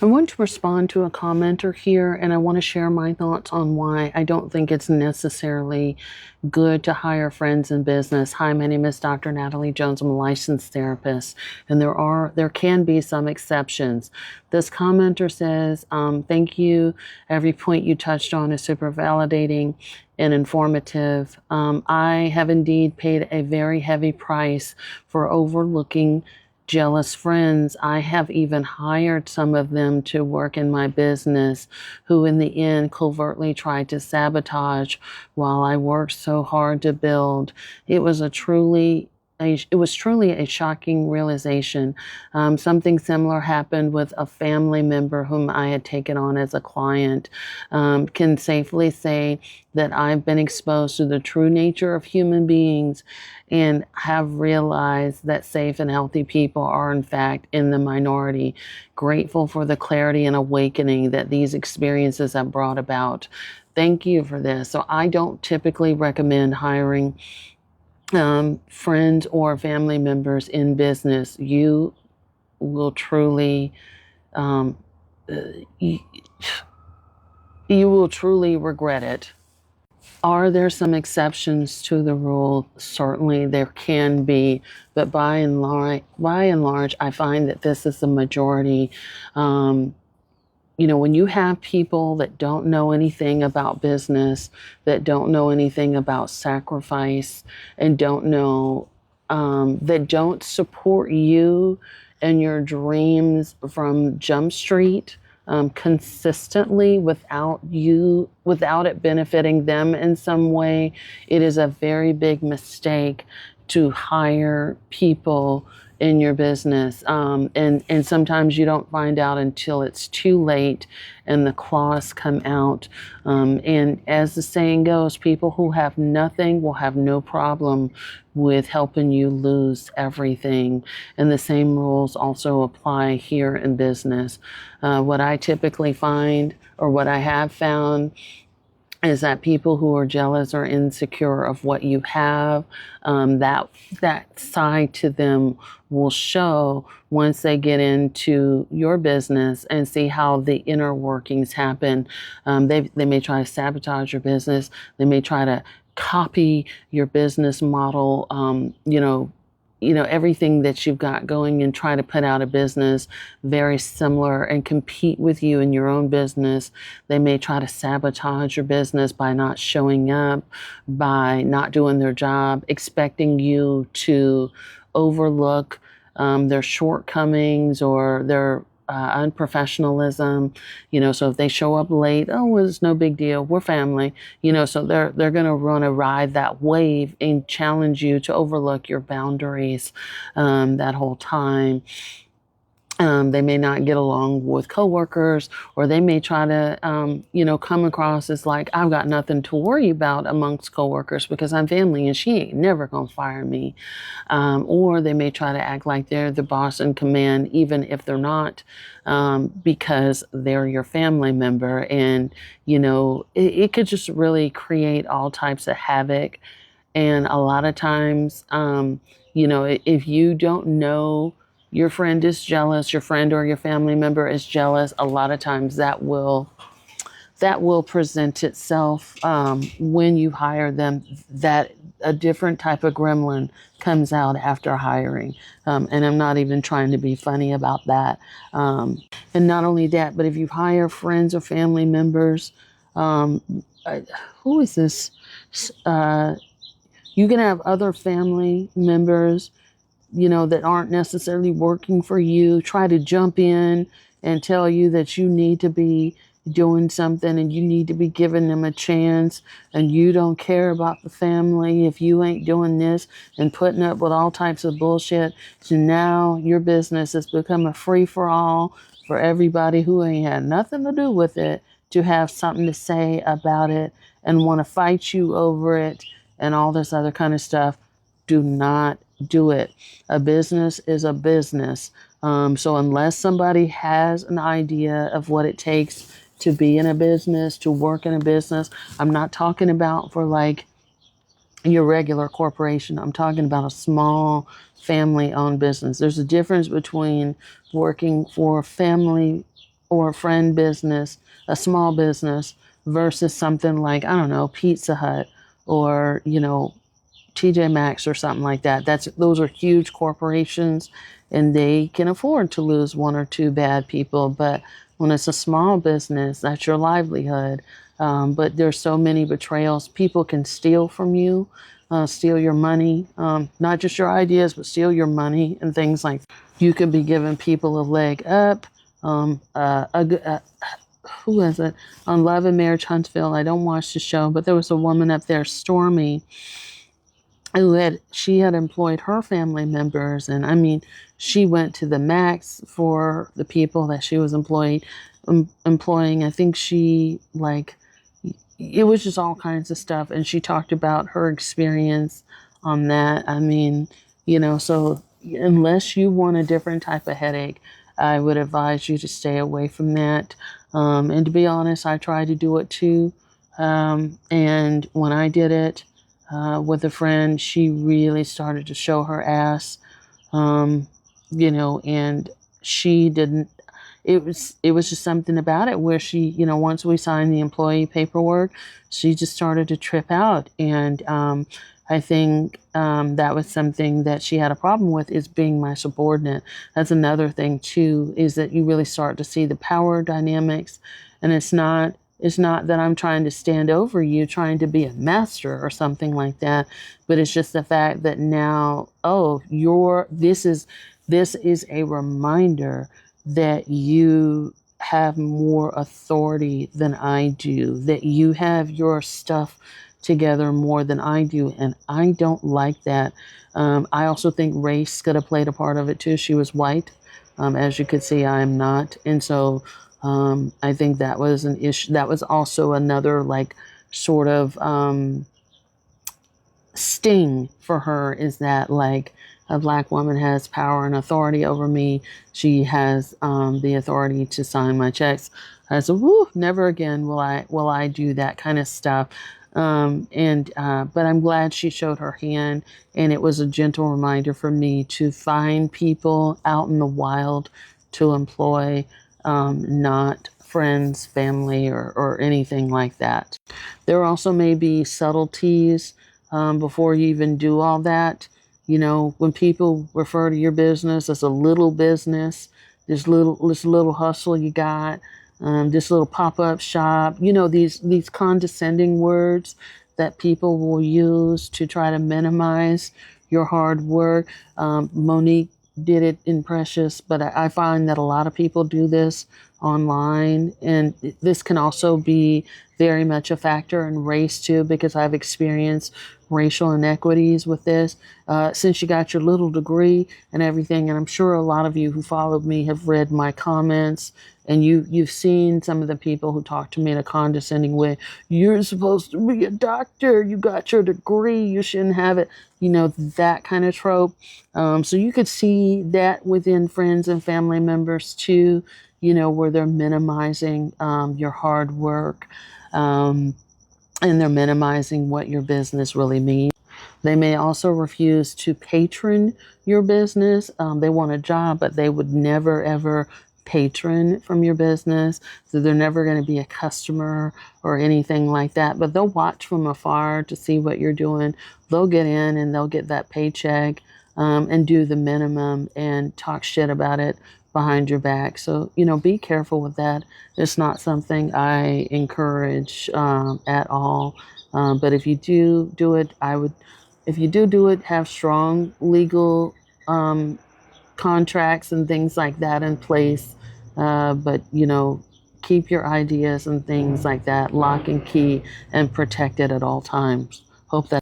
I want to respond to a commenter here, and I want to share my thoughts on why I don't think it's necessarily good to hire friends in business. Hi, my name is Dr. Natalie Jones. I'm a licensed therapist, and there can be some exceptions. This commenter says, "Thank you. Every point you touched on is super validating and informative. I have indeed paid a very heavy price for overlooking jealous friends. I have even hired some of them to work in my business who in the end covertly tried to sabotage while I worked so hard to build. It was truly a shocking realization. Something similar happened with a family member whom I had taken on as a client. Can safely say that I've been exposed to the true nature of human beings and have realized that safe and healthy people are in fact in the minority. Grateful for the clarity and awakening that these experiences have brought about." Thank you for this. So I don't typically recommend hiring friends or family members in business. You will truly, um, you, you will truly regret it. Are there some exceptions to the rule? Certainly there can be, but by and large, I find that this is the majority. Um, when you have people that don't know anything about business, that don't know anything about sacrifice, and that don't support you and your dreams from Jump Street consistently without it benefiting them in some way, it is a very big mistake to hire people in your business. And sometimes you don't find out until it's too late and the claws come out. And as the saying goes, people who have nothing will have no problem with helping you lose everything. And the same rules also apply here in business. What I typically find, or what I have found, is that people who are jealous or insecure of what you have, that side to them will show once they get into your business and see how the inner workings happen. They may try to sabotage your business. They may try to copy your business model. Everything that you've got going, and try to put out a business very similar and compete with you in your own business. They may try to sabotage your business by not showing up, by not doing their job, expecting you to overlook their shortcomings or their unprofessionalism. So if they show up late, oh, well, it's no big deal. We're family. So they're going to ride that wave and challenge you to overlook your boundaries that whole time. They may not get along with coworkers, or they may try to, come across as like, I've got nothing to worry about amongst coworkers because I'm family and she ain't never gonna fire me. Or they may try to act like they're the boss in command, even if they're not, because they're your family member. And, it could just really create all types of havoc. And a lot of times, if you don't know your friend is jealous, your friend or your family member is jealous, a lot of times that will present itself when you hire them, that a different type of gremlin comes out after hiring. And I'm not even trying to be funny about that. And not only that, but if you hire friends or family members, um, who is this? You can have other family members, that aren't necessarily working for you, try to jump in and tell you that you need to be doing something and you need to be giving them a chance, and you don't care about the family if you ain't doing this, and putting up with all types of bullshit. So now your business has become a free-for-all for everybody who ain't had nothing to do with it to have something to say about it and want to fight you over it and all this other kind of stuff. Do not do it. A business is a business. So unless somebody has an idea of what it takes to be in a business, to work in a business, I'm not talking about for like your regular corporation. I'm talking about a small family-owned business. There's a difference between working for a family or a friend business, a small business, versus something like, I don't know, Pizza Hut or, TJ Maxx or something like that. Those are huge corporations and they can afford to lose one or two bad people. But when it's a small business, that's your livelihood. But there's so many betrayals. People can steal from you, steal your money, not just your ideas, but steal your money and things like that. You could be giving people a leg up. Who is it? On Love and Marriage Huntsville. I don't watch the show, but there was a woman up there, Stormy, she had employed her family members, and I mean, she went to the max for the people that she was employing. I think she like it was just all kinds of stuff, and she talked about her experience on that. I mean, so unless you want a different type of headache, I would advise you to stay away from that. And to be honest, I tried to do it too, and when I did it with a friend, she really started to show her ass, and she didn't. It was just something about it where she, once we signed the employee paperwork, she just started to trip out, and I think that was something that she had a problem with, is being my subordinate. That's another thing too, is that you really start to see the power dynamics, and it's not that I'm trying to stand over you, trying to be a master or something like that, but it's just the fact that now, oh, this is a reminder that you have more authority than I do, that you have your stuff together more than I do, and I don't like that. I also think race could have played a part of it too. She was white. As you could see, I am not. And so I think that was an issue. That was also another like sort of sting for her, is that like a black woman has power and authority over me. She has the authority to sign my checks. I said, whoo, never again will I do that kind of stuff. But I'm glad she showed her hand, and it was a gentle reminder for me to find people out in the wild to employ, not friends, family, or anything like that. There also may be subtleties before you even do all that. When people refer to your business as a little business, this little hustle you got, this little pop-up shop, these condescending words that people will use to try to minimize your hard work. Monique did it in Precious, but I find that a lot of people do this online, and this can also be very much a factor in race too, because I've experienced racial inequities with this. Since you got your little degree and everything, and I'm sure a lot of you who followed me have read my comments, and you've seen some of the people who talk to me in a condescending way. You're supposed to be a doctor. You got your degree. You shouldn't have it. That kind of trope. So you could see that within friends and family members too, where they're minimizing your hard work, and they're minimizing what your business really means. They may also refuse to patron your business. They want a job, but they would never, ever patron from your business. So they're never going to be a customer or anything like that. But they'll watch from afar to see what you're doing. They'll get in and they'll get that paycheck, and do the minimum and talk shit about it behind your back. So, be careful with that. It's not something I encourage at all. But if you do it, if you do it, have strong legal contracts and things like that in place. But, keep your ideas and things like that lock and key and protect it at all times. Hope that